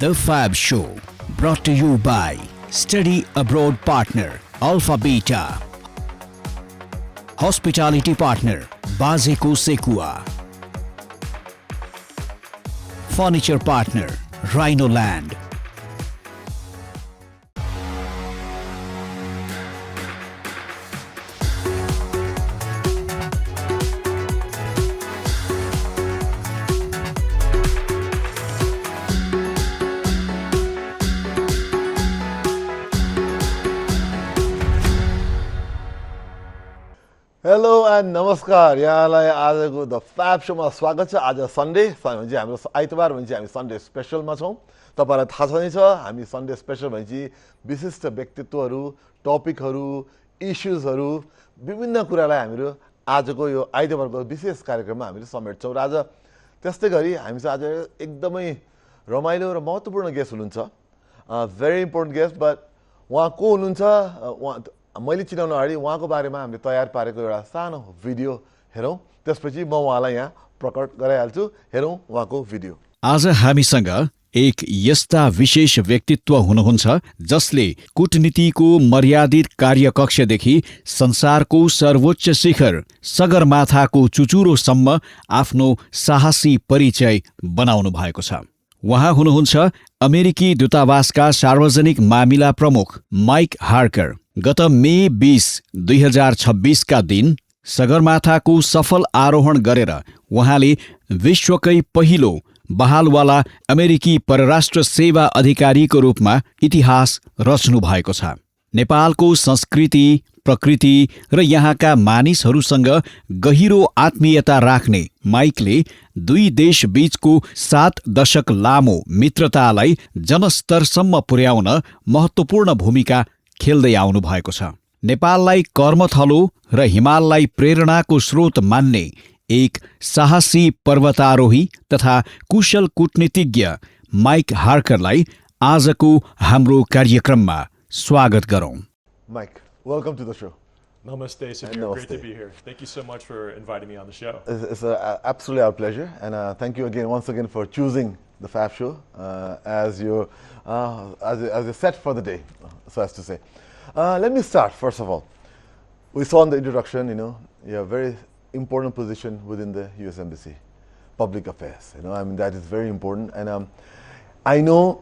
The FAB Show, brought to you by Study Abroad Partner, Alpha Beta. Hospitality Partner, Bazeko Sekua. Furniture Partner, Rhino Land. Hello and नमस्कार यहाँलाई आजको the फ्याब शोमा स्वागत छ। आज Sunday भनेपछि हाम्रो आइतबार भनेपछि हामी सन्डे स्पेसलमा छौँ। तपाईहरुलाई थाहा छ नै छ हामी सन्डे स्पेसल भनेपछि विशिष्ट व्यक्तित्वहरू, टपिकहरू, इश्युजहरू विभिन्न कुरालाई हामीहरू आजको यो आइतबारको विशेष कार्यक्रममा हामीले समेट्छौँ। र आज त्यस्तै गरी हामीसँग आज एकदमै रमाइलो र महत्त्वपूर्ण गेस्ट हुनुहुन्छ। भेरी इम्पोर्टेन्ट गेस्ट, बट उहाँ को हुनुहुन्छ मैले चिनाउन अगाडि उहाँको बारेमा हामीले तयार पारेको एउटा सानो भिडियो हेरौँ, त्यसपछि म उहाँलाई यहाँ प्रकट गराइहाल्छु। हेरौँ उहाँको भिडियो। आज हामीसँग एक यस्ता विशेष व्यक्तित्व हुनुहुन्छ जसले कूटनीतिको मर्यादित कार्यकक्षदेखि संसारको सर्वोच्च शिखर सगरमाथाको चुचुरोसम्म आफ्नो साहसी परिचय बनाउनु भएको छ। उहाँ हुनुहुन्छ अमेरिकी दूतावासका सार्वजनिक मामिला प्रमुख माइक हार्कर। गत मे 20, 2026 का दिन सगरमाथाको सफल आरोहण गरेर उहाँले विश्वकै पहिलो बहालवाला अमेरिकी परराष्ट्र सेवा अधिकारीको रूपमा इतिहास रच्नु भएको छ। नेपालको संस्कृति, प्रकृति र यहाँका मानिसहरूसँग गहिरो आत्मीयता राख्ने माइकले दुई देश बीचको 7 दशक लामो मित्रतालाई जनस्तरसम्म पुर्याउन महत्त्वपूर्ण भूमिका खेल्दै आउनु भएको छ। नेपाललाई कर्मथलो र हिमाललाई प्रेरणाको स्रोत मान्ने एक साहसी पर्वतारोही तथा कुशल कूटनीतिज्ञ माइक हार्करलाई आजको हाम्रो कार्यक्रममा स्वागत गरौँ। Mike, welcome to the show. Namaste, Samir. Great to be here. Thank you so much for inviting me on the show. It's absolutely our pleasure, and thank you once again for choosing the FAB show as your as a set for the day, so as to say. Let me start first of all. We saw in the introduction, you have a very important position within the U.S. Embassy, public affairs. I mean that is very important, and I know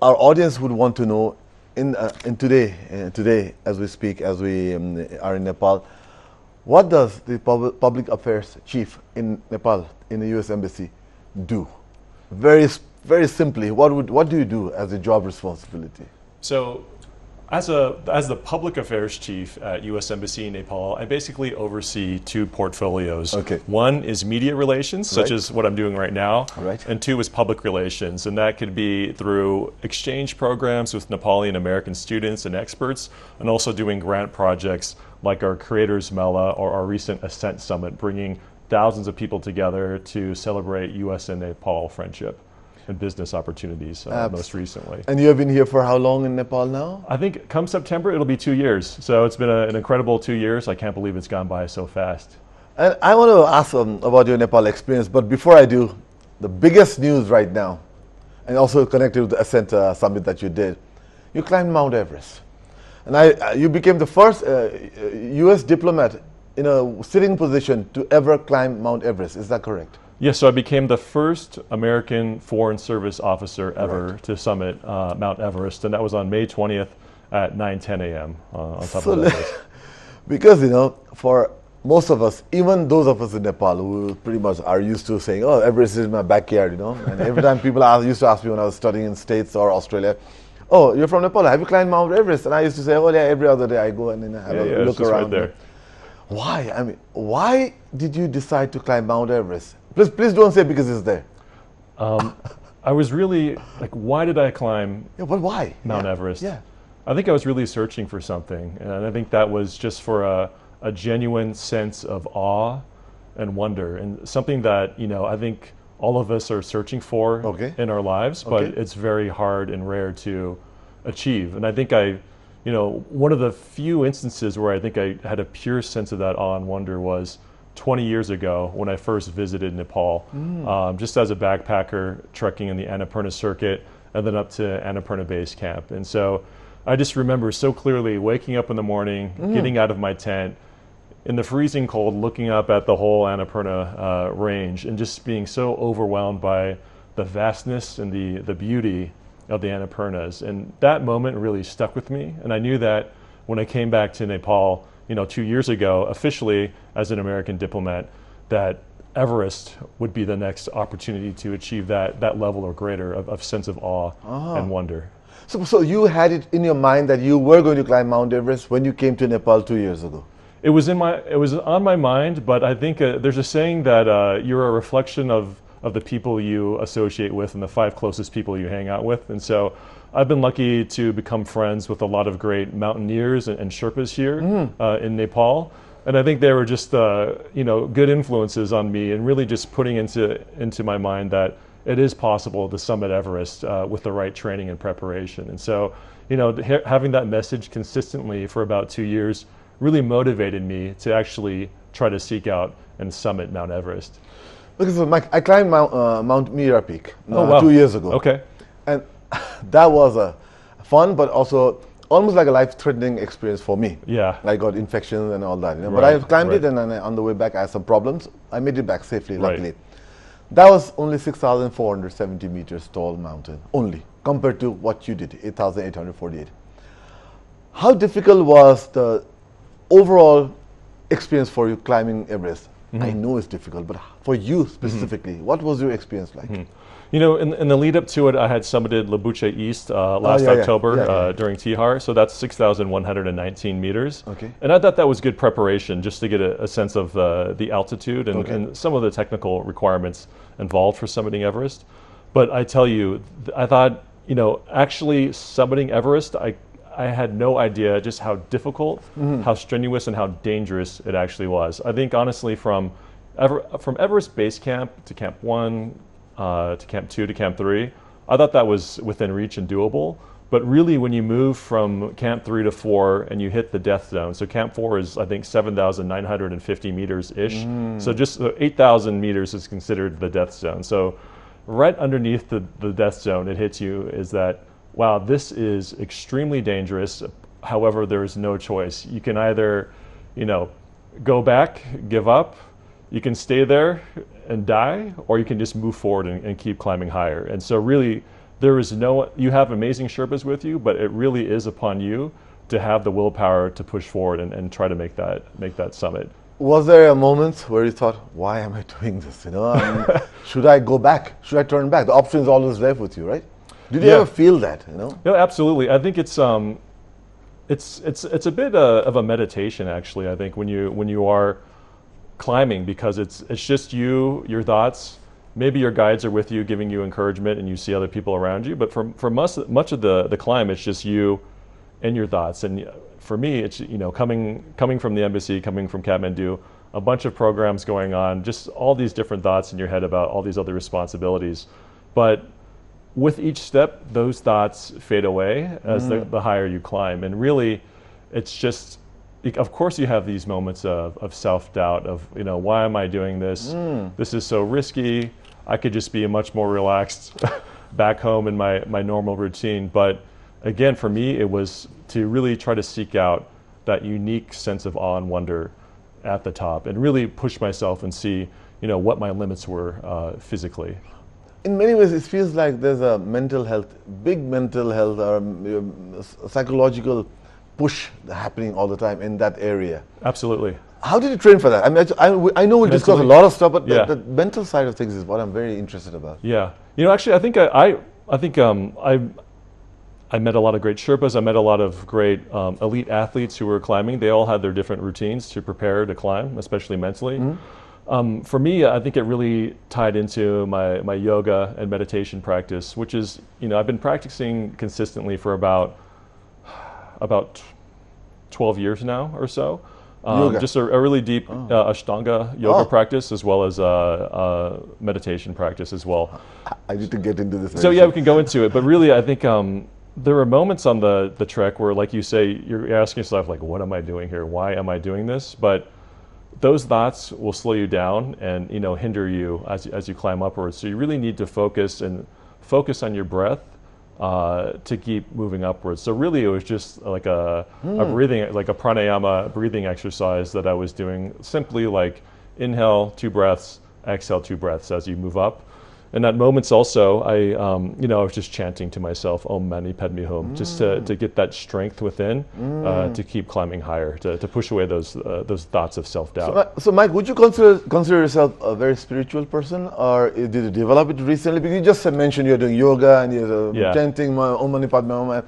our audience would want to know. In today, as we speak, as we are in Nepal, what does the public affairs chief in Nepal, in the U.S. Embassy, do? Very simply, what do you do as a job responsibility? So, as the public affairs chief at U.S. Embassy in Nepal, I basically oversee 2 portfolios. Okay. One is media relations, such as what I'm doing right now, Right. and 2 is public relations, and that could be through exchange programs with Nepali and American students and experts, and also doing grant projects like our Creators Mela or our recent Ascent Summit, bringing thousands of people together to celebrate U.S. and Nepal friendship and business opportunities most recently. And you have been here for how long in Nepal now? I think come September it'll be 2 years. So it's been an incredible 2 years. I can't believe it's gone by so fast. And I want to ask about your Nepal experience, but before I do, the biggest news right now, and also connected with the Ascent Summit that you did, you climbed Mount Everest. And you became the first U.S. diplomat in a sitting position to ever climb Mount Everest. Is that correct? Yes, so I became the first American Foreign Service officer ever to summit Mount Everest, and that was on May 20th at 9:10 a.m. On top of Everest. Because, for most of us, even those of us in Nepal who pretty much are used to saying, oh, Everest is in my backyard, and every time people used to ask me when I was studying in States or Australia, oh, you're from Nepal, have you climbed Mount Everest? And I used to say, oh yeah, every other day I go and then have a look around. Right there. Why? I mean, why did you decide to climb Mount Everest? Please don't say because it's there. I was really like, why did I climb but why? Mount Everest? Yeah. I think I was really searching for something, and I think that was just for a genuine sense of awe and wonder, and something that I think all of us are searching for in our lives, but it's very hard and rare to achieve. And I think one of the few instances where I think I had a pure sense of that awe and wonder was 20 years ago when I first visited Nepal, just as a backpacker, trekking in the Annapurna Circuit, and then up to Annapurna Base Camp. And so I just remember so clearly waking up in the morning, getting out of my tent, in the freezing cold, looking up at the whole Annapurna range, and just being so overwhelmed by the vastness and the beauty of the Annapurnas. And that moment really stuck with me. And I knew that when I came back to Nepal, 2 years ago, officially as an American diplomat, that Everest would be the next opportunity to achieve that level or greater of sense of awe and wonder. So you had it in your mind that you were going to climb Mount Everest when you came to Nepal 2 years ago? It was on my mind, but I think there's a saying that you're a reflection of the people you associate with and the 5 closest people you hang out with. And so I've been lucky to become friends with a lot of great mountaineers and Sherpas here in Nepal. And I think they were just good influences on me, and really just putting into my mind that it is possible to summit Everest with the right training and preparation. And so, having that message consistently for about 2 years really motivated me to actually try to seek out and summit Mount Everest. Because I climbed Mount Mira Peak 2 years ago. Okay. And that was a fun, but also almost like a life-threatening experience for me. Yeah. I got infections and all that. But Right, I climbed right. it, and on the way back I had some problems. I made it back safely, Right. luckily. That was only 6,470 meters tall mountain, only, compared to what you did, 8,848. How difficult was the overall experience for you climbing Everest? I know it's difficult, but for you specifically, what was your experience like? In the lead up to it, I had summited Labuche East last October during Tihar, so that's 6,119 meters. Okay. And I thought that was good preparation just to get a sense of the altitude and some of the technical requirements involved for summiting Everest. But I tell you, I thought, actually summiting Everest, I had no idea just how difficult, how strenuous, and how dangerous it actually was. I think honestly, from Everest Base Camp to Camp 1, to Camp 2 to Camp 3, I thought that was within reach and doable. But really, when you move from Camp 3 to 4 and you hit the death zone, so Camp 4 is, I think, 7,950 meters-ish. So just 8,000 meters is considered the death zone. So right underneath the death zone, it hits you is that, wow, this is extremely dangerous. However, there is no choice. You can either, go back, give up, you can stay there and die, or you can just move forward and keep climbing higher. And so really, you have amazing Sherpas with you, but it really is upon you to have the willpower to push forward and try to make that summit. Was there a moment where you thought, why am I doing this? Should I go back? Should I turn back? The option is always left with you, right? Did you ever feel that? Yeah, absolutely. I think it's a bit of a meditation, actually. I think when you are climbing, because it's just you, your thoughts. Maybe your guides are with you, giving you encouragement, and you see other people around you. But for much of the climb, it's just you and your thoughts. And for me, it's coming from the embassy, coming from Kathmandu, a bunch of programs going on, just all these different thoughts in your head about all these other responsibilities. But with each step, those thoughts fade away as the higher you climb. And really, it's just, of course you have these moments of self-doubt of, why am I doing this? This is so risky. I could just be much more relaxed back home in my normal routine. But again, for me, it was to really try to seek out that unique sense of awe and wonder at the top and really push myself and see, what my limits were physically. In many ways, it feels like there's a big mental health or psychological push happening all the time in that area. Absolutely. How did you train for that? I mean, I know we'll discuss a lot of stuff, but Yeah. the mental side of things is what I'm very interested about. Yeah. Actually, I think I met a lot of great Sherpas. I met a lot of great elite athletes who were climbing. They all had their different routines to prepare to climb, especially mentally. For me, I think it really tied into my yoga and meditation practice, which is, I've been practicing consistently for about 12 years now or so. Just a really deep Ashtanga yoga practice, as well as meditation practice as well. I need to get into this. So yeah, we can go into it. But really, I think there are moments on the trek where, like you say, you're asking yourself, like, what am I doing here? Why am I doing this? But those thoughts will slow you down and hinder you as you climb upwards. So you really need to focus on your breath to keep moving upwards. So really, it was just like a breathing, like a pranayama breathing exercise that I was doing. Simply like inhale 2 breaths, exhale 2 breaths as you move up. And at moments also, I was just chanting to myself, Om Mani Padme Hum, just to get that strength within, to keep climbing higher, to push away those thoughts of self-doubt. So Mike, would you consider yourself a very spiritual person, or did you develop it recently? Because you just mentioned you're doing yoga and you're chanting Om Mani Padme Hum.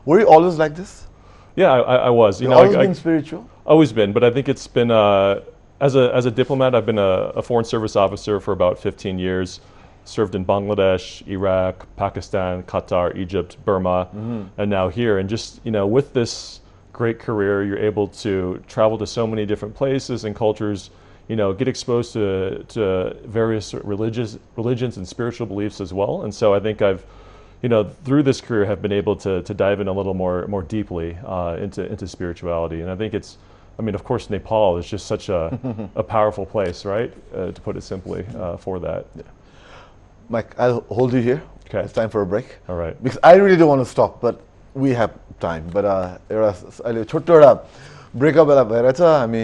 Were you always like this? Yeah, I was. You've always been spiritual? Always been, but I think it's been, as a diplomat, I've been a foreign service officer for about 15 years. Served in Bangladesh, Iraq, Pakistan, Qatar, Egypt, Burma, and now here. And just, with this great career, you're able to travel to so many different places and cultures, get exposed to various religions and spiritual beliefs as well. And so I think I've, through this career, have been able to dive in a little more deeply into spirituality. And I think it's, of course, Nepal is just such a powerful place, right? To put it simply, for that. Yeah. Mike, I'll hold you here. Okay. It's time for a break. All right. Because I really don't want to stop, but we have time. But अहिले छोटो एउटा breakup बेला भएर चाहिँ हामी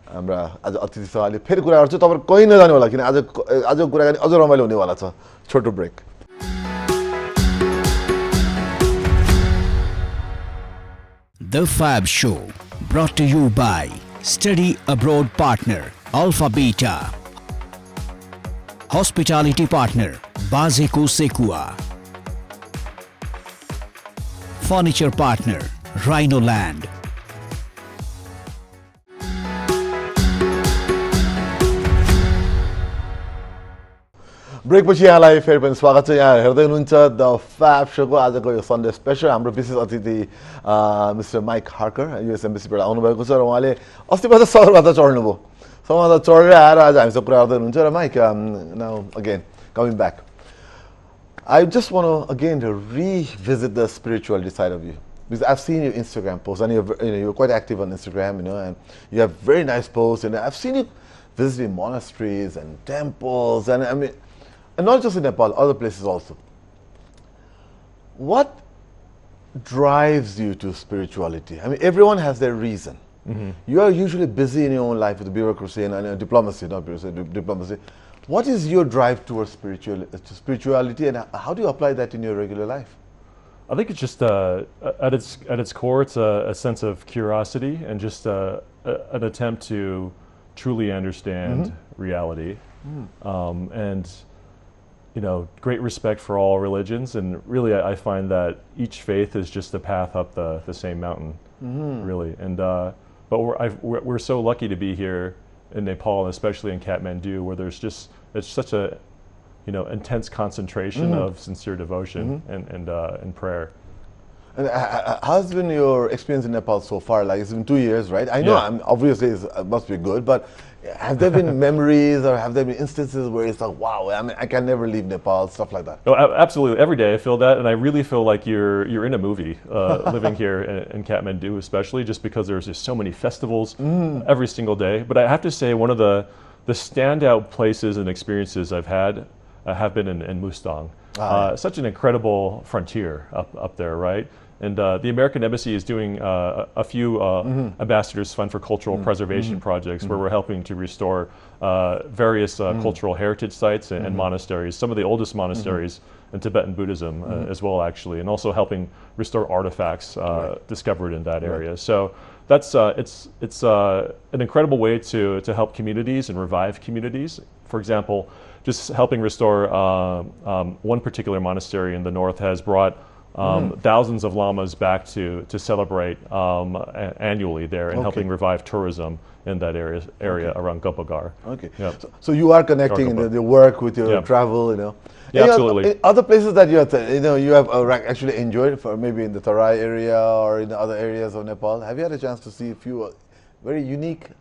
हाम्रा आज अतिथिसँग अहिले फेरि कुरा गर्छु तपाईहरु कहीँ नजानु होला किन आजको कुराकानी अझ रमाइलो हुनेवाला छ छोटो break The FAB Show, brought to you by Study Abroad Partner, Alpha Beta. Hospitality Partner, Bazeko Sekua. Furniture Partner, Rhino Land. Break पछि यहाँलाई फेरि पनि स्वागत छ यहाँ हेर्दै हुनुहुन्छ द फ्याब शोको आजको यो सन्डे स्पेशल हाम्रो विशेष अतिथि मिस्टर माइक हार्कर युएस एम्बेसीबाट आउनुभएको छ र उहाँले अस्तिबाट सगरमाथा चढ्नुभयो सगरमाथा चढेर आएर आज हामीसँग कुरा गर्दै हुनुहुन्छ र Mike now again coming back I just want to again to revisit the spirituality side of you because I've seen your Instagram posts and you're quite active on Instagram, and you have very nice posts, and I've seen you visiting monasteries and temples, and and not just in Nepal, other places also. What drives you to spirituality? Everyone has their reason. Mm-hmm. You are usually busy in your own life with the bureaucracy and diplomacy, not bureaucracy, diplomacy. What is your drive towards spirituality, and how do you apply that in your regular life? I think it's just at its core, it's a sense of curiosity and just an attempt to truly understand reality, and great respect for all religions. And really, I find that each faith is just a path up the same mountain, really. And but we're so lucky to be here in Nepal, and especially in Kathmandu, where it's such a intense concentration of sincere devotion and prayer. And how's been your experience in Nepal so far? Like, it's been 2 years, right? I know, obviously it must be good, but have there been memories or have there been instances where it's like, wow, I can never leave Nepal, stuff like that? Oh, absolutely. Every day I feel that, and I really feel like you're in a movie living here in Kathmandu, especially just because there's just so many festivals every single day. But I have to say, one of the standout places and experiences I've had have been in Mustang. Such an incredible frontier up there, right? And the American Embassy is doing a few Ambassadors Fund for Cultural Preservation projects where we're helping to restore various cultural heritage sites and monasteries, some of the oldest monasteries in Tibetan Buddhism as well, actually, and also helping restore artifacts discovered in that area. So that's it's an incredible way to help communities and revive communities. For example, just helping restore one particular monastery in the north has brought thousands of lamas back to celebrate annually there, and helping revive tourism in that area around Gopagar. Okay. Yep. So you are connecting the work with your travel, Yeah, absolutely. Other places that you have actually enjoyed, for maybe in the Tarai area or in the other areas of Nepal, have you had a chance to see a few very unique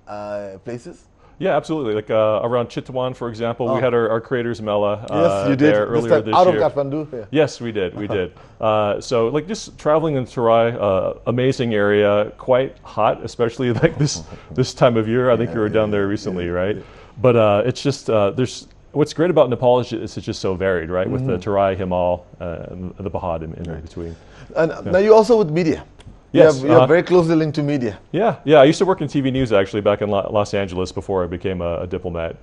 places? Yeah, absolutely. Like around Chitwan, for example, we had our creators Mela Yes, you did. there earlier this out year. of Kathmandu. Yeah. Yes, we did. We did. So, like, just traveling in Terai, amazing area, quite hot, especially like this time of year. I think you were down there recently, right? But it's just there's what's great about Nepal is it's just so varied, right? With the Terai, Himal, and the Bahad in between. And now you also with media. Yes, you're very closely linked to media. Yeah. I used to work in TV news actually back in Los Angeles before I became a diplomat.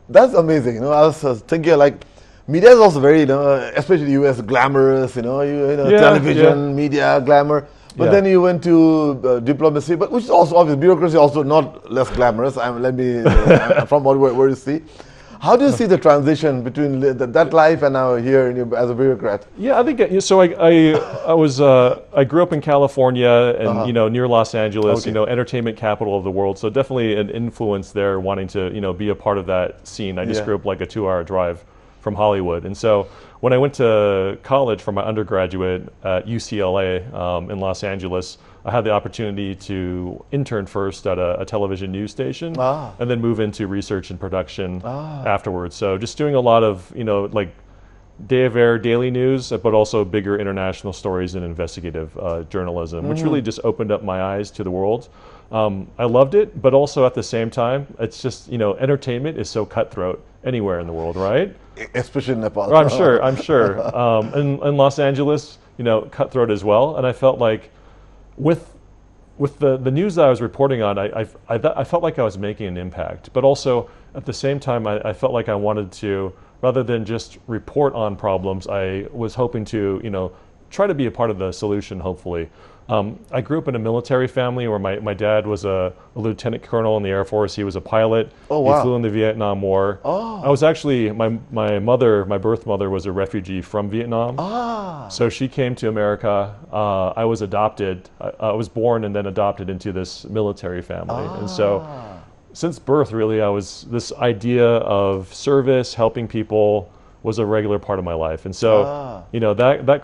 That's amazing. I was thinking like media is also very, especially US, glamorous. Television, media, glamour. But then you went to diplomacy, but which is also obvious. Bureaucracy also not less glamorous. From where you see. How do you see the transition between that life and now here as a bureaucrat? Yeah, I think so. I grew up in California and near Los Angeles, entertainment capital of the world. So definitely an influence there, wanting to be a part of that scene. I just grew up like a 2-hour drive from Hollywood, and so when I went to college for my undergraduate at UCLA in Los Angeles, I had the opportunity to intern first at a television news station and then move into research and production afterwards. So just doing a lot of, like day of air daily news, but also bigger international stories and investigative journalism, which really just opened up my eyes to the world. I loved it, but also at the same time, it's just, entertainment is so cutthroat anywhere in the world, right? Especially in Nepal. I'm sure. In Los Angeles, cutthroat as well. And I felt like with the news that I was reporting on, I felt like I was making an impact. But also at the same time, I felt like I wanted to, rather than just report on problems, I was hoping to, try to be a part of the solution, hopefully. I grew up in a military family where my dad was a lieutenant colonel in the Air Force. He was a pilot. Oh, wow. He flew in the Vietnam War. Oh. I was actually, my birth mother was a refugee from Vietnam. So she came to America. I was adopted. I was born and then adopted into this military family. And so since birth, really, this idea of service, helping people was a regular part of my life. And so, that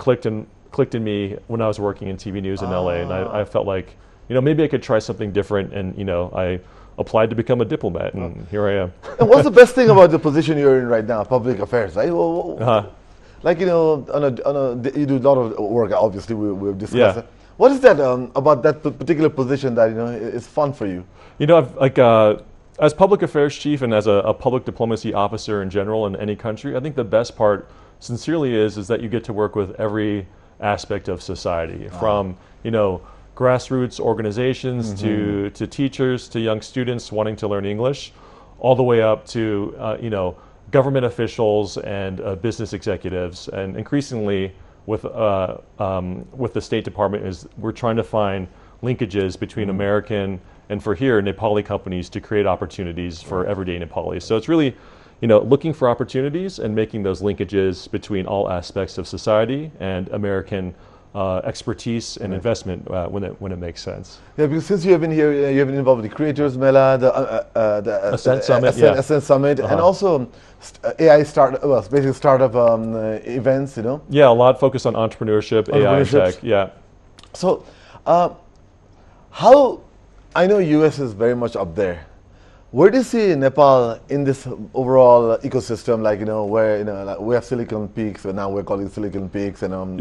clicked in me when I was working in TV news in LA, and I felt like, maybe I could try something different, and I applied to become a diplomat, and here I am. And what's the best thing about the position you're in right now, public affairs, right? Like, you do a lot of work, obviously, we've discussed it. What is that about that particular position that, is fun for you? As public affairs chief and as a public diplomacy officer in general in any country, I think the best part, sincerely, is that you get to work with every aspect of society, from grassroots organizations to teachers to young students wanting to learn English, all the way up to government officials and business executives, and increasingly with the State Department we're trying to find linkages between American and, for here, Nepali companies to create opportunities for everyday Nepalis. So it's really looking for opportunities and making those linkages between all aspects of society and American expertise and investment when it makes sense. Yeah, because since you have been here, you have been involved with the Creators Mela, the Ascent Summit, Ascent Summit, and also AI basically startup events. Yeah, a lot focused on entrepreneurship, AI, and tech. Yeah. So, how I know US is very much up there. Where do you see Nepal in this overall ecosystem? Like, where like we have Silicon Peaks, and now we're calling Silicon Peaks, and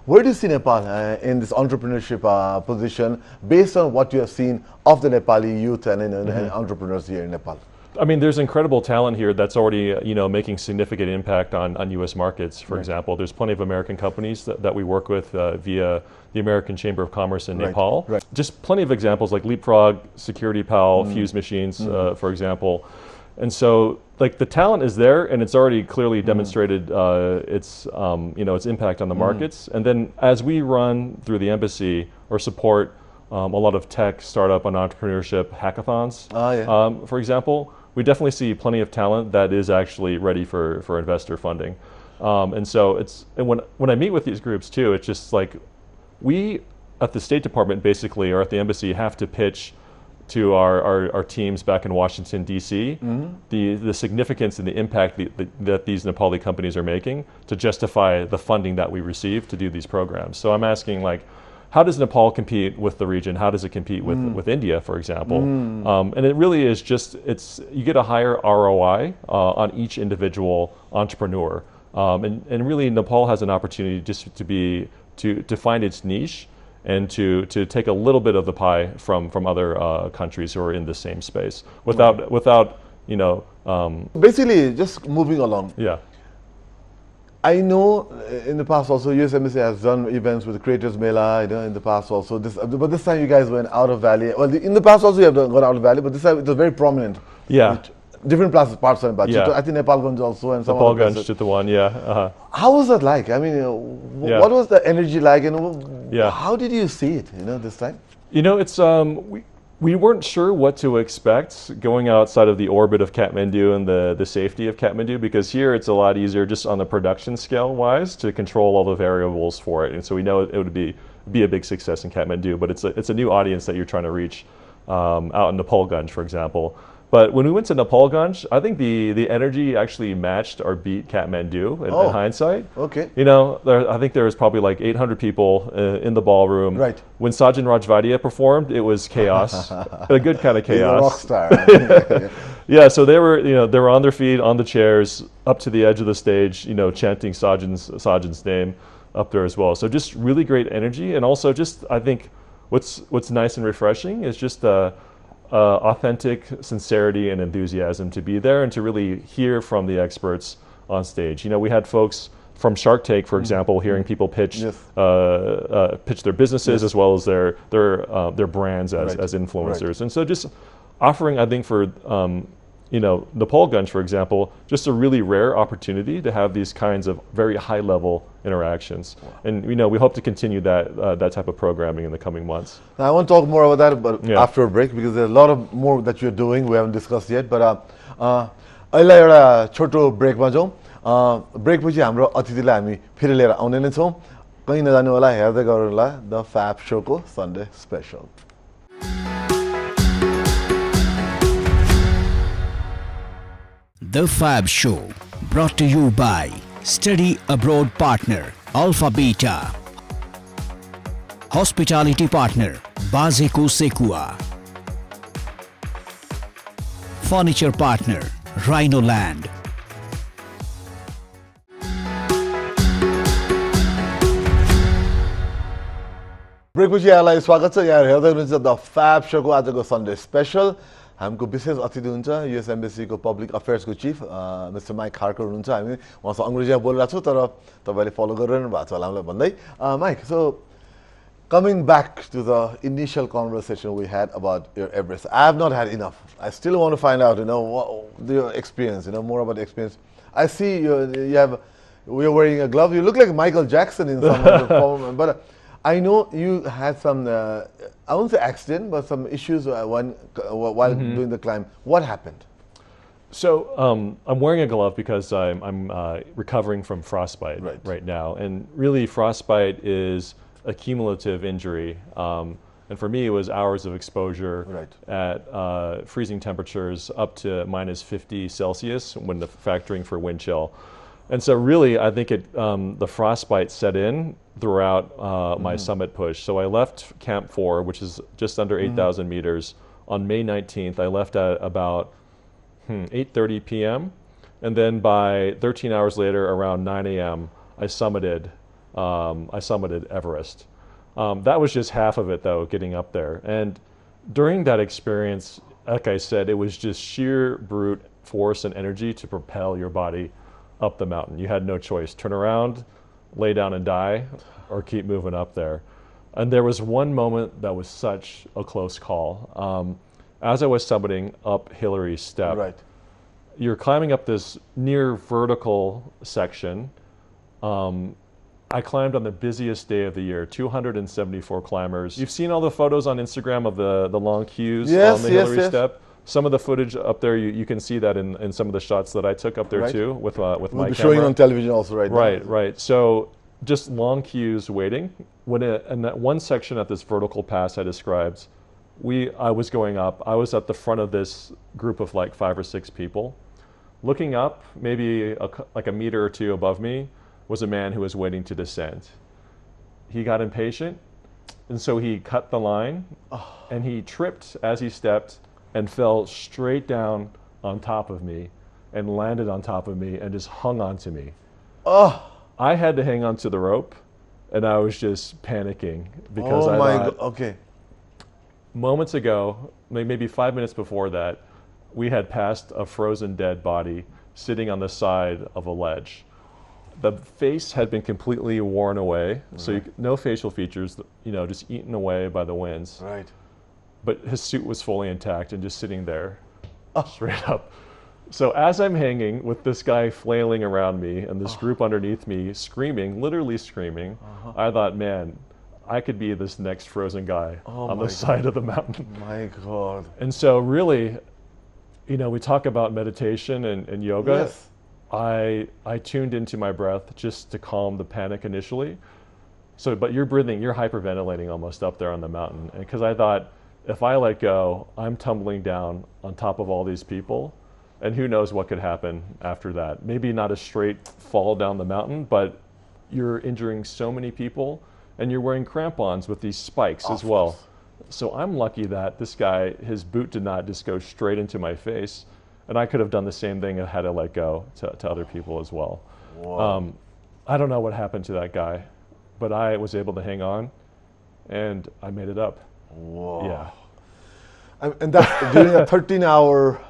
where do you see Nepal in this entrepreneurship position, based on what you have seen of the Nepali youth and entrepreneurs here in Nepal? I mean, there's incredible talent here that's already, making significant impact on U.S. markets. For example, there's plenty of American companies that we work with via the American Chamber of Commerce in Nepal. Just plenty of examples like Leapfrog, Security Pal, Fuse Machines, for example. And so, like, the talent is there, and it's already clearly demonstrated its impact on the markets. And then as we run through the embassy or support a lot of tech, startup, and entrepreneurship hackathons, for example, we definitely see plenty of talent that is actually ready for investor funding. And so when I meet with these groups too, it's just like we at the State Department basically, or at the embassy, have to pitch to our teams back in Washington, D.C., the significance and the impact that these Nepali companies are making to justify the funding that we receive to do these programs. So I'm asking, like, how does Nepal compete with the region? How does it compete with India, for example? And it really is just, you get a higher ROI on each individual entrepreneur. And really Nepal has an opportunity just to find its niche and to take a little bit of the pie from other countries who are in the same space without basically just moving along. Yeah. I know in the past also US Embassy has done events with the Creators Mela, in the past also. But this time you guys went out of Valley. Well, in the past also you have gone out of Valley, but this time it was very prominent. Yeah. Different parts of Nepal. Yeah. I think Nepalganj also and some Nepalganj, other places. Chitwan, yeah. How was that like? I mean, what was the energy like, and Yeah. how did you see it, this time? It's we weren't sure what to expect going outside of the orbit of Kathmandu and the safety of Kathmandu, because here it's a lot easier just on the production scale wise to control all the variables for it, and so we know it would be a big success in Kathmandu, but it's a new audience that you're trying to reach out in Nepalganj, for example. But when we went to Nepalganj, I think the energy actually matched or beat Kathmandu in hindsight. Okay. I think there was probably like 800 people in the ballroom. Right. When Sajjan Rajvadia performed, it was chaos, a good kind of chaos. He's a rock star. Yeah, so they were on their feet, on the chairs, up to the edge of the stage, chanting Sajjan's name up there as well. So just really great energy, and also just I think what's nice and refreshing is just authentic sincerity and enthusiasm to be there and to really hear from the experts on stage. We had folks from Shark Tank, for example, hearing people pitch their businesses as well as their brands as influencers, Right. and so just offering, I think, for Nepalganj, for example, just a really rare opportunity to have these kinds of very high-level interactions. Wow. And we hope to continue that type of programming in the coming months. Now, I want to talk more about that, but after a break, because there's a lot of more that you're doing we haven't discussed yet. But अहिले एउटा छोटो ब्रेकमा जाउँ. ब्रेकपछि हाम्रो अतिथिलाई हामी फेरि लिएर आउने नै छौँ. कहीँ नजानु होला, हेर्दै गर्नु होला द फ्याब शोको Sunday special. The Fab Show, brought to you by Study Abroad Partner, Alpha Beta. Hospitality Partner, Bazeko Sekua. Furniture Partner, Rhino Land. ब्रेकपछि यहाँलाई स्वागत छ. यहाँ हेर्दै हुनुहुन्छ द फ्याब शोको आजको सन्डे स्पेशल. हाम्रो विशेष अतिथि हुन्छ युएस एम्बेसीको पब्लिक अफेयर्सको चिफ मिस्टर माइक हार्कर हुनुहुन्छ. हामी उहाँसँग अङ्ग्रेजीमा बोलिरहेको छौँ, तर तपाईँले फलो गरिरहनु भएको छ होला हामीलाई भन्दै. Mike, so coming back to the initial conversation we had about your Everest, I have not had enough. I still want to find out, what your experience, more about the experience. I see you're wearing a glove. You look like Michael Jackson in some of the form, but I know you had some, I won't say accident, but some issues while doing the climb. What happened? So I'm wearing a glove because I'm recovering from frostbite right now. And really frostbite is a cumulative injury. And for me, it was hours of exposure at freezing temperatures up to minus 50 Celsius when factoring for wind chill. And so really, I think the frostbite set in throughout my summit push. So I left Camp 4, which is just under 8,000 meters, on May 19th. I left at about 8:30 p.m. And then by 13 hours later, around 9 a.m., I summited Everest. That was just half of it, though, getting up there. And during that experience, like I said, it was just sheer brute force and energy to propel your body up the mountain. You had no choice. Turn around, lay down and die, or keep moving up there. And there was one moment that was such a close call. As I was summiting up Hillary's Step, you're climbing up this near vertical section. I climbed on the busiest day of the year, 274 climbers. You've seen all the photos on Instagram of the long queues on the Hillary Step. Some of the footage up there, you can see that in some of the shots that I took up there too with my camera. We'll be showing on television also now. Right. So just long queues waiting. In that one section at this vertical pass I described, I was going up. I was at the front of this group of like 5 or 6 people. Looking up, maybe like a meter or two above me, was a man who was waiting to descend. He got impatient, And so he cut the line, and he tripped as he stepped and fell straight down on top of me and landed on top of me and just hung onto me. I had to hang onto the rope, and I was just panicking because I thought, okay. Moments ago, maybe 5 minutes before that, we had passed a frozen dead body sitting on the side of a ledge. The face had been completely worn away, so no facial features, just eaten away by the winds. Right. But his suit was fully intact and just sitting there, straight up. So as I'm hanging with this guy flailing around me and this group underneath me screaming, literally screaming, I thought, man, I could be this next frozen guy on the side of the mountain. My God. And so really, we talk about meditation and yoga. Yes. I tuned into my breath just to calm the panic initially. So, but you're breathing, you're hyperventilating almost up there on the mountain. And because I thought, if I let go, I'm tumbling down on top of all these people. And who knows what could happen after that. Maybe not a straight fall down the mountain, but you're injuring so many people, and you're wearing crampons with these spikes as well. So I'm lucky that this guy, his boot did not just go straight into my face, and I could have done the same thing and had to let go to other people as well. I don't know what happened to that guy, but I was able to hang on, and I made it up. Whoa. Yeah. And that's during a 13-hour...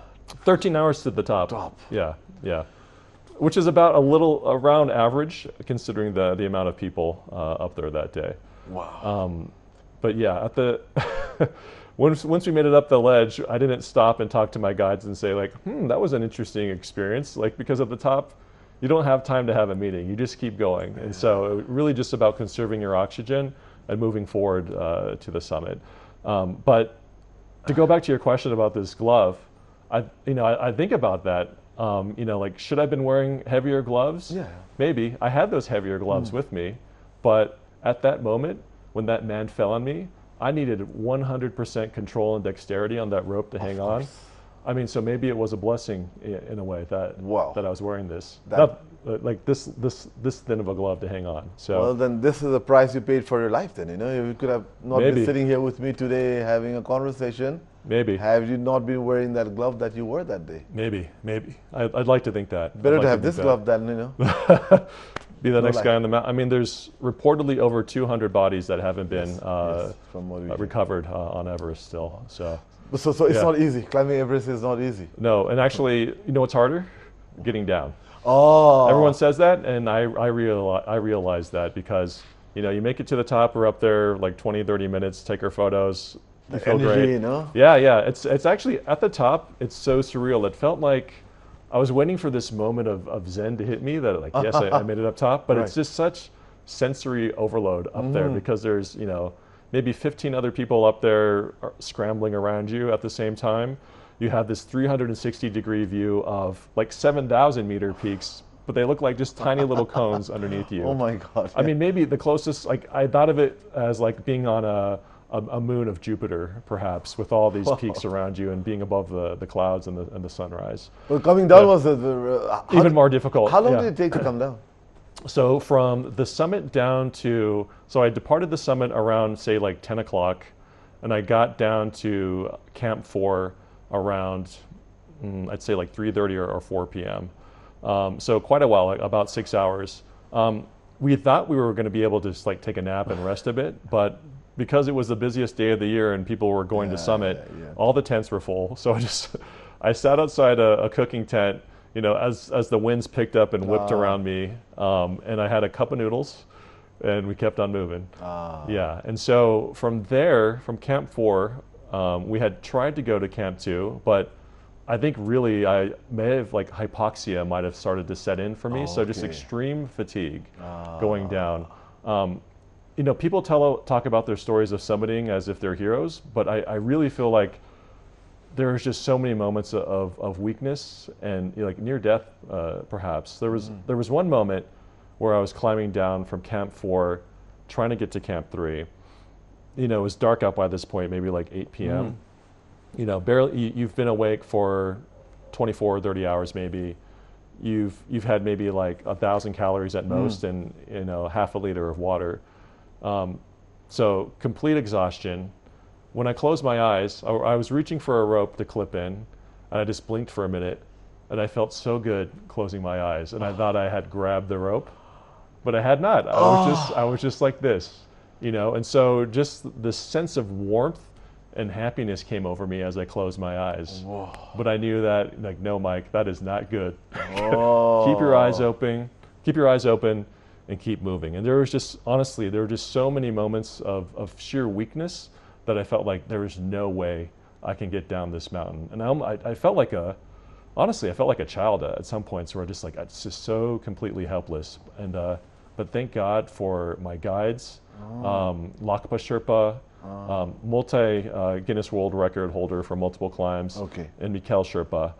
13 hours to the top. Yeah. Which is about around average, considering the amount of people up there that day. Wow. But yeah, once we made it up the ledge, I didn't stop and talk to my guides and say that was an interesting experience. Because at the top, you don't have time to have a meeting. You just keep going. And so really just about conserving your oxygen and moving forward to the summit. But to go back to your question about this glove, I think about that. Should I have been wearing heavier gloves? Yeah. Maybe. I had those heavier gloves with me, but at that moment, when that man fell on me, I needed 100% control and dexterity on that rope to hang on. So maybe it was a blessing in a way that I was wearing this. This thin of a glove to hang on. So well, then this is the price you paid for your life. Then you could have not been sitting here with me today having a conversation. Maybe. Have you not been wearing that glove that you wore that day? Maybe. I'd like to think that. Better to have this glove than, be the next guy on the mountain. There's reportedly over 200 bodies that haven't been recovered on Everest still. So it's not easy. Climbing Everest is not easy. No, and actually, what's harder? Getting down. Oh. Everyone says that, and I realize that because, you make it to the top, we're up there 20, 30 minutes, take our photos. You feel energy, great. Yeah. It's actually at the top. It's so surreal. It felt like I was waiting for this moment of Zen to hit me. That yes, I made it up top. But it's just such sensory overload up there because there's maybe 15 other people up there scrambling around you at the same time. You have this 360-degree view of 7,000 meter peaks, but they look like just tiny little cones underneath you. Oh my God! Yeah. Maybe the closest I thought of it as being on a moon of Jupiter, perhaps, with all these peaks around you and being above the clouds and the sunrise. Well, coming down was even more difficult. How long did it take to come down? So from the summit down to, I departed the summit around, say, 10 o'clock, and I got down to Camp 4 around, I'd say 3:30 or 4 p.m. So quite a while, about 6 hours. We thought we were going to be able to just take a nap and rest a bit, but because it was the busiest day of the year and people were going to summit, all the tents were full. So I sat outside a cooking tent, as the winds picked up and whipped around me, and I had a cup of noodles, and we kept on moving. Yeah, and so from there, from Camp 4, we had tried to go to Camp 2, but I think really I may have hypoxia might have started to set in for me. So just extreme fatigue going down. People talk about their stories of summiting as if they're heroes, but I really feel like there's just so many moments of weakness and near death, perhaps. There was one moment where I was climbing down from Camp 4, trying to get to Camp 3. It was dark out by this point, maybe 8 p.m. Barely. You've been awake for 24 or 30 hours, maybe. You've had maybe 1,000 calories at most, and half a liter of water. So complete exhaustion. When I closed my eyes, I was reaching for a rope to clip in, and I just blinked for a minute, and I felt so good closing my eyes, and I thought I had grabbed the rope, but I had not. I was just like this, you know. And so just this sense of warmth and happiness came over me as I closed my eyes. Whoa. But I knew that, like, no, Mike, that is not good. Oh. Keep your eyes open. Keep your eyes open. And keep moving. And there was just, honestly, there were just so many moments of sheer weakness that I felt like there was no way I can get down this mountain. And I felt like honestly, I felt like a child at some points where I was just so completely helpless. And but thank God for my guides, Lakpa Sherpa, Guinness World Record holder for multiple climbs, and Mikkel Sherpa.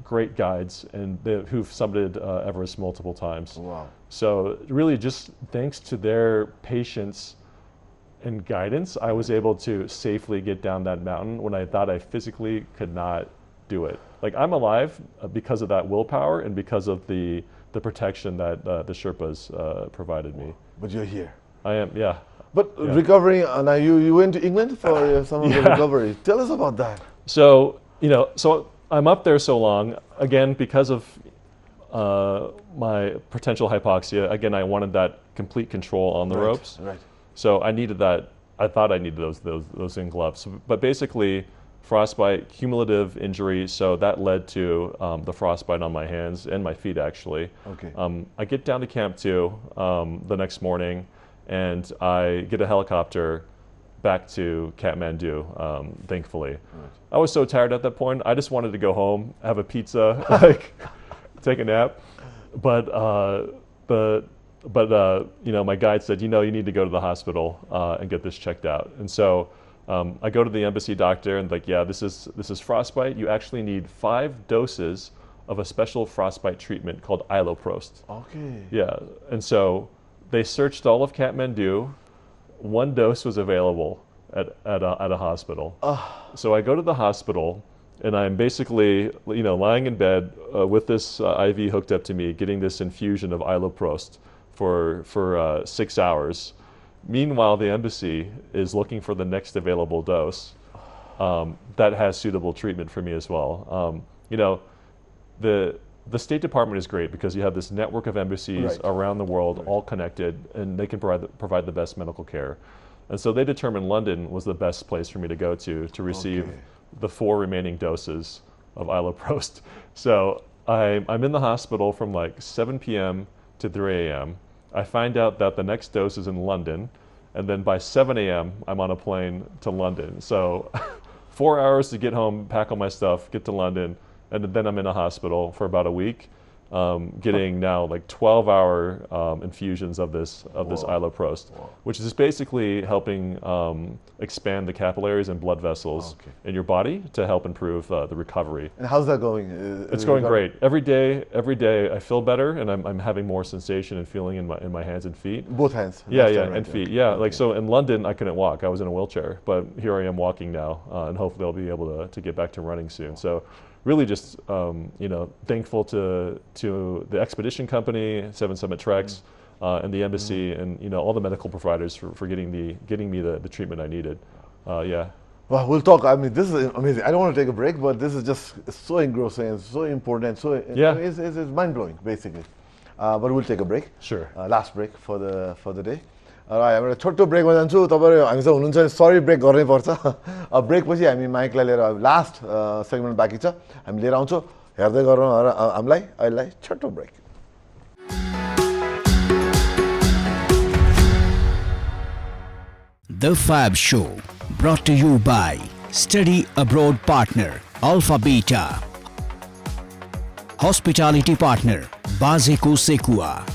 Great guides, and who've summited Everest multiple times. Wow. So really just thanks to their patience and guidance, I was able to safely get down that mountain when I thought I physically could not do it. Like, I'm alive because of that willpower and because of the protection that the Sherpas provided me. But you're here. I am, yeah. But recovering, now you went to England for some of the recovery. Tell us about that. So, I'm up there so long, again, because of my potential hypoxia. Again, I wanted that complete control on the ropes. Right. So I needed that. I thought I needed those in gloves. But basically, frostbite, cumulative injury. So that led to the frostbite on my hands and my feet, actually. Okay. I get down to Camp 2 the next morning, and I get a helicopter back to Kathmandu, thankfully. Right. I was so tired at that point. I just wanted to go home, have a pizza, like take a nap. But my guide said, you need to go to the hospital and get this checked out. And so I go to the embassy doctor and like, yeah, this is frostbite. You actually need 5 doses of a special frostbite treatment called iloprost. Okay. Yeah, and so they searched all of Kathmandu. 1 dose was available at a hospital. So I go to the hospital, and I'm basically, lying in bed with this IV hooked up to me, getting this infusion of iloprost for 6 hours. Meanwhile, the embassy is looking for the next available dose that has suitable treatment for me as well. The State Department is great because you have this network of embassies around the world, all connected, and they can provide the best medical care. And so they determined London was the best place for me to go to receive the 4 remaining doses of iloprost. So I'm in the hospital from like 7 p.m. to 3 a.m. I find out that the next dose is in London, and then by 7 a.m. I'm on a plane to London. So 4 hours to get home, pack all my stuff, get to London, and then I'm in a hospital for about a week, getting now like 12-hour infusions of this iloprost, which is basically helping expand the capillaries and blood vessels in your body to help improve the recovery. And how's that going? It's going great. Every day I feel better, and I'm having more sensation and feeling in my hands and feet. Both hands. Yeah, and feet. Yeah, like so in London I couldn't walk. I was in a wheelchair, but here I am walking now, and hopefully I'll be able to get back to running soon. So really just thankful to the expedition company, Seven Summit Treks, and the embassy, and all the medical providers for getting me the treatment I needed. Yeah. Well, we'll talk. I mean, this is amazing. I don't want to take a break, but this is just so engrossing and so important. So it's mind blowing, basically. But we'll take a break. Sure. Last break for the day. एउटा छोटो ब्रेकमा जान्छु तपाईहरु हामीसँग हुनुहुन्छ सरी break गर्नै पर्छ break पछि हामी माइकलाई लिएर लास्ट सेगमेन्ट बाँकी छ हामी लिएर आउँछौं हेर्दै गरौँ हामीलाई अहिले छोटो break The FAB Show brought to you by Study Abroad Partner Alpha Beta, Hospitality Partner Bazeko Sekua,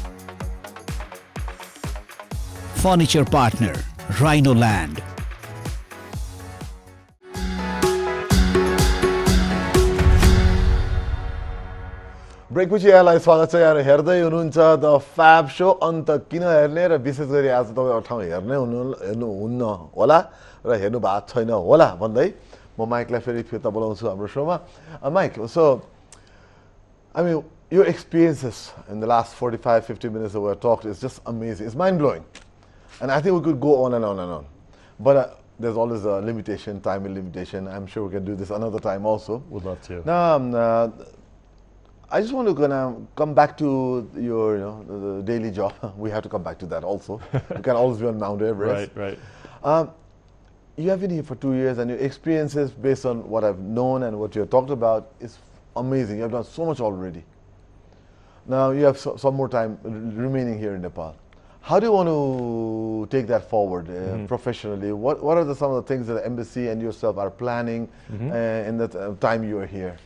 Furniture Partner Rhino Land, break पछि यहाँलाई स्वागत छ यहाँ हेर्दै हुनुहुन्छ द फ्याब शो अन्त किन हेर्ने र विशेष गरी आज तपाईहरु ठाउँ हेर्नुहुन्न होला र हेर्नु भएको छैन होला भन्दै म माइकलाई फेरि फिर्ता बोलाउँछु हाम्रो शोमा mic so I mean your experiences in the last 45-50 minutes that we have talked is just amazing. It's mind blowing. And I think we could go on and on and on. But there's always a limitation, time limitation. I'm sure we can do this another time also. Would love to. Now, I just want to come back to your the daily job. We have to come back to that also. You can always be on Mount Everest. Right. You have been here for 2 years, and your experiences, based on what I've known and what you have talked about, is amazing. You have done so much already. Now you have some more time remaining here in Nepal. How do you want to take that forward professionally? What are some of the things that the embassy and yourself are planning in the time you are here?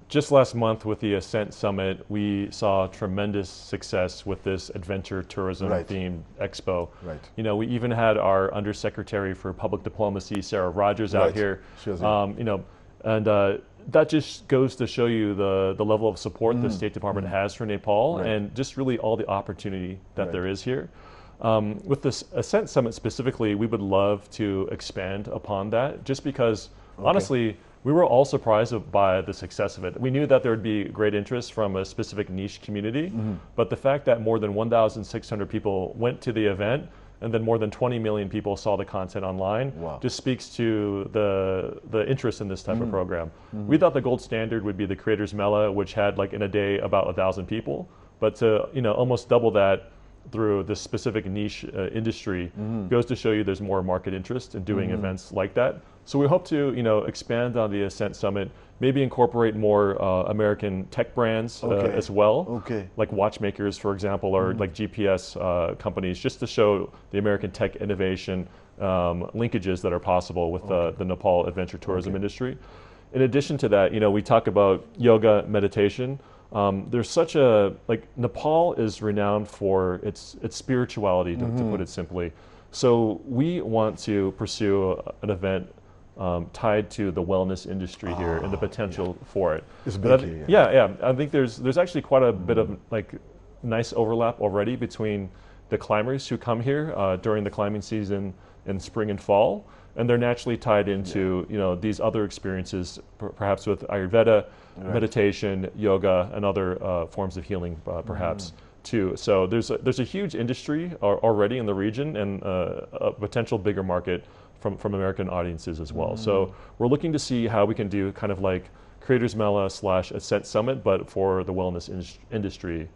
Just last month with the Ascent Summit, we saw tremendous success with this adventure tourism themed expo. Right. We even had our Undersecretary for Public Diplomacy, Sarah Rogers, out here. That just goes to show you the level of support the State Department has for Nepal, and just really all the opportunity that there is here. With this Ascent Summit specifically, we would love to expand upon that, just because honestly, we were all surprised by the success of it. We knew that there would be great interest from a specific niche community, but the fact that more than 1,600 people went to the event and then more than 20 million people saw the content online just speaks to the interest in this type of program. We thought the gold standard would be the Creators Mela, which had in a day about 1,000 people, but to almost double that through this specific niche industry goes to show you there's more market interest in doing events like that. So we hope to expand on the Ascent Summit, maybe incorporate more American tech brands as well, like watchmakers, for example, or like GPS companies, just to show the American tech innovation linkages that are possible with the Nepal adventure tourism industry. In addition to that, we talk about yoga, meditation. There's such Nepal is renowned for its spirituality, to put it simply. So we want to pursue an event tied to the wellness industry here and the potential for it. It's big here. I think there's actually quite a bit of nice overlap already between the climbers who come here during the climbing season in spring and fall, and they're naturally tied into these other experiences, perhaps with Ayurveda, meditation, yoga, and other forms of healing, perhaps too. So there's a huge industry already in the region, and a potential bigger market from American audiences as well. So we're looking to see how we can do kind of like Creators Mela / Ascent Summit, but for the wellness industry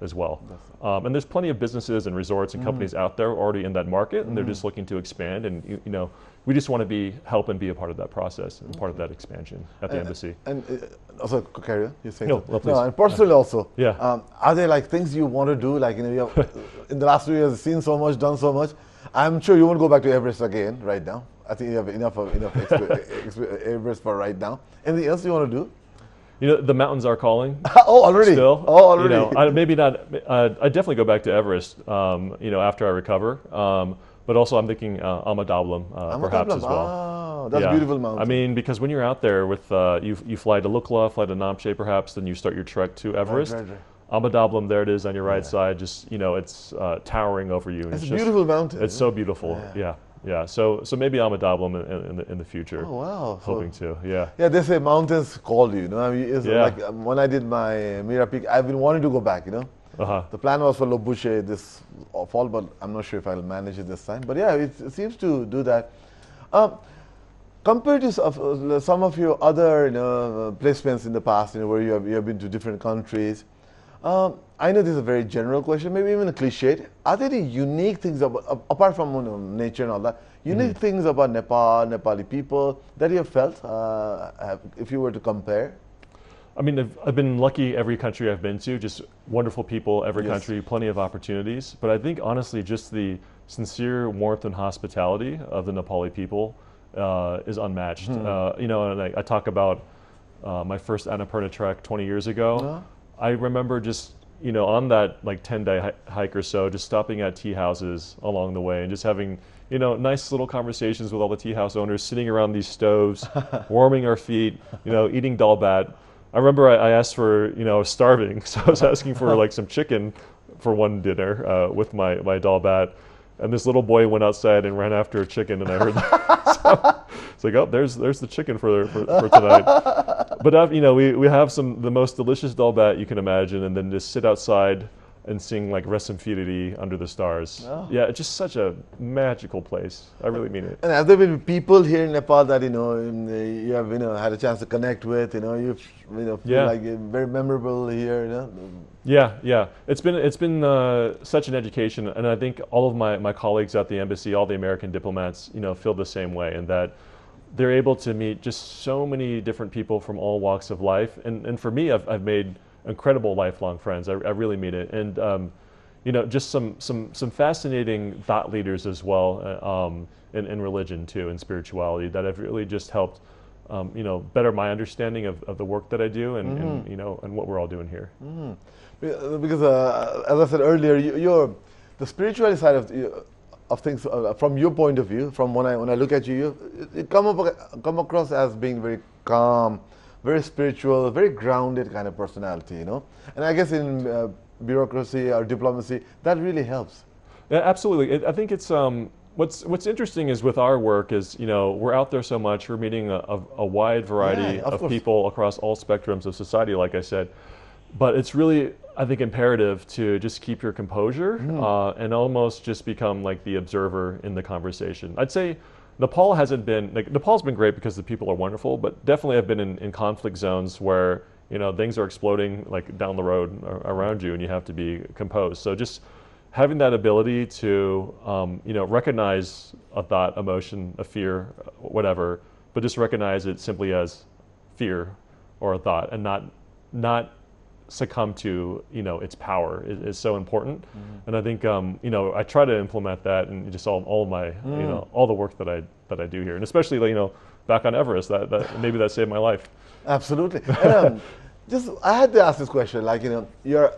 as well. And there's plenty of businesses and resorts and companies out there already in that market, and they're just looking to expand. And we just want to help and be a part of that process and part of that expansion at the embassy. And also, carry on. You're saying no, please. And personally also. Yeah. Are there things you want to do? You have, in the last 2 years, seen so much, done so much. I'm sure you won't go back to Everest again right now. I think you have enough Everest for right now. Anything else you want to do? The mountains are calling. Oh, already? Still. Oh, already. Maybe not. I'd definitely go back to Everest, after I recover. But also I'm thinking Amadablam perhaps as well. Oh, that's a beautiful mountain. I mean, because when you're out there with, you fly to Lukla, fly to Namche perhaps, then you start your trek to Everest. Right. Amadablam, there it is on your right side, just, it's towering over you. It's a beautiful mountain. It's so beautiful, yeah. So maybe Amadablam in the future. Oh, wow. Hoping to, yeah. Yeah, they say mountains call you, I mean, it's when I did my Mira Peak, I've been wanting to go back, The plan was for Lobushe this fall, but I'm not sure if I'll manage it this time. But yeah, it seems to do that. Compared to some of your other placements in the past, where you have been to different countries, I know this is a very general question, maybe even a cliche. Are there any unique things apart from nature and all that, unique things about Nepal, Nepali people that you have felt, if you were to compare? I mean, I've been lucky every country I've been to, just wonderful people, every country, plenty of opportunities. But I think honestly, just the sincere warmth and hospitality of the Nepali people is unmatched. And I talk about my first Annapurna trek 20 years ago. I remember just, on that 10-day hike or so, just stopping at tea houses along the way and just having, nice little conversations with all the tea house owners, sitting around these stoves, warming our feet, eating dal bhat. I remember I asked for, I was starving, so I was asking for some chicken for one dinner with my dal bhat. And this little boy went outside and ran after a chicken, and I heard that. So it's oh, there's the chicken for tonight. But we have the most delicious dal bhat you can imagine, and then just sit outside and seeing like rest in peace under the stars. Yeah, it's just such a magical place. I really mean it. And have there been people here in Nepal that you have had a chance to connect with? You feel like very memorable here. Yeah. It's been such an education, and I think all of my colleagues at the embassy, all the American diplomats, feel the same way, and that they're able to meet just so many different people from all walks of life. And for me, I've made incredible lifelong friends. I really mean it, and just some fascinating thought leaders as well in religion too, and spirituality that have really just helped better my understanding of the work that I do and what we're all doing here. Because as I said earlier, you're the spirituality side of things from your point of view. From when I look at you, it come across as being very calm, very spiritual, very grounded kind of personality, And I guess in bureaucracy or diplomacy, that really helps. Yeah, absolutely. I think it's what's interesting is with our work is we're out there so much. We're meeting a wide variety of people across all spectrums of society, like I said. But it's really, I think, imperative to just keep your composure and almost just become like the observer in the conversation. I'd say Nepal hasn't been, Nepal's been great because the people are wonderful, but definitely I've been in conflict zones where, things are exploding like down the road around you and you have to be composed. So just having that ability to, recognize a thought, emotion, a fear, whatever, but just recognize it simply as fear or a thought and not succumb to its power is so important. And I think I try to implement that in just all of my all the work that I do here, and especially back on Everest that saved my life. Absolutely. I had to ask this question, your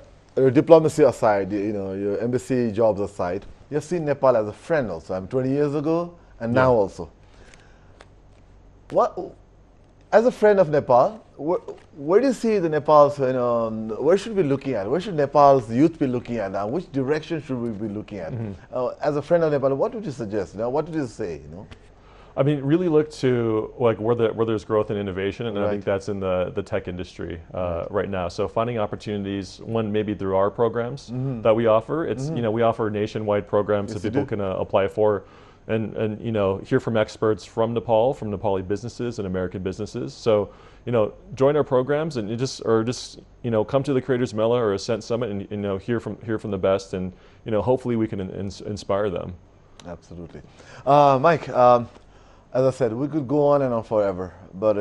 diplomacy aside, your embassy jobs aside, you've seen Nepal as a friend also. 20 years ago and now also. As a friend of Nepal, where do you see the Nepal's, where should we be looking at? Where should Nepal's youth be looking at now? Which direction should we be looking at? As a friend of Nepal, what would you suggest? What would you say? I mean, really look to like where there's growth and innovation, and I think that's in the tech industry right now. So finding opportunities, one maybe through our programs that we offer. It's we offer nationwide programs that people can apply for. And hear from experts from Nepal, from Nepali businesses and American businesses. So join our programs and just come to the Creators Mela or Ascent Summit and hear from the best, and hopefully we can inspire them. Absolutely, Mike. As I said, we could go on and on forever, but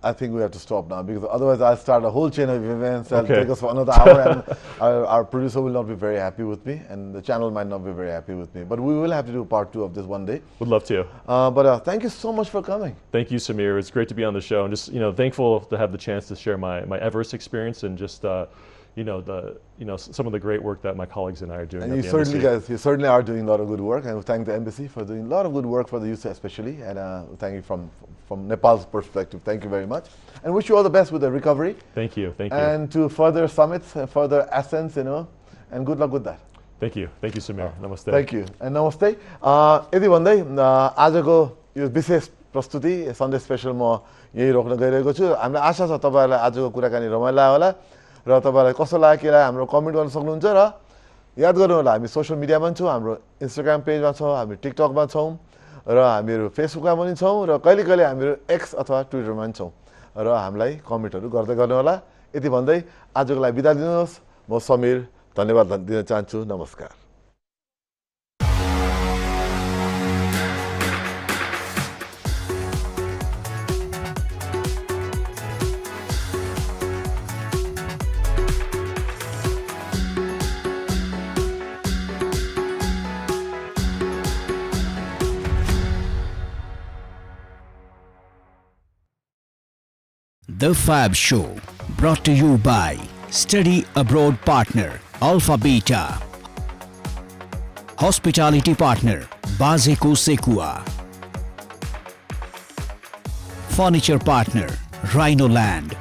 I think we have to stop now, because otherwise I'll start a whole chain of events that'll take us for another hour, and our producer will not be very happy with me, and the channel might not be very happy with me. But we will have to do part 2 of this one day. Would love to. But thank you so much for coming. Thank you, Samir. It's great to be on the show, and just thankful to have the chance to share my Everest experience and just some of the great work that my colleagues and I are doing. And you certainly are doing a lot of good work, and we thank the embassy for doing a lot of good work for the youth especially, and thank you from Nepal's perspective. Thank you very much, and wish you all the best with the recovery. Thank you. And to further summits and further ascents, and good luck with that. Thank you, Samir. Namaste. Thank you, and namaste. यदि भन्दै आजको यो विशेष प्रस्तुति Sunday special म यही रोक्न गइरहेको छु। हामीलाई आशा छ तपाईहरुलाई आजको कुराकानी रमाइलो लाग्यो होला र तपाईहरुलाई कस्तो लाग्यो के लाग्यो हाम्रो कमेन्ट गर्न सक्नुहुन्छ, र याद गर्नु होला हामी सोशल मिडियामा छौं, हाम्रो इन्स्टाग्राम पेजमा छौं, हामी टिकटकमा छौं, र हामीहरु फेसबुकमा पनि छौं, र कहिले हामीहरु एक्स अथवा ट्विटरमा पनि छौं, र हामीलाई कमेन्टहरु गर्दै गर्नु होला। यति भन्दै आजको लागि बिदा दिनुहोस्। म समीर धन्यवाद दिन चाहन्छु। नमस्कार। The FAB Show, brought to you by Study Abroad Partner, Alpha Beta. Hospitality Partner, Bazeko Sekua. Furniture Partner, Rhino Land.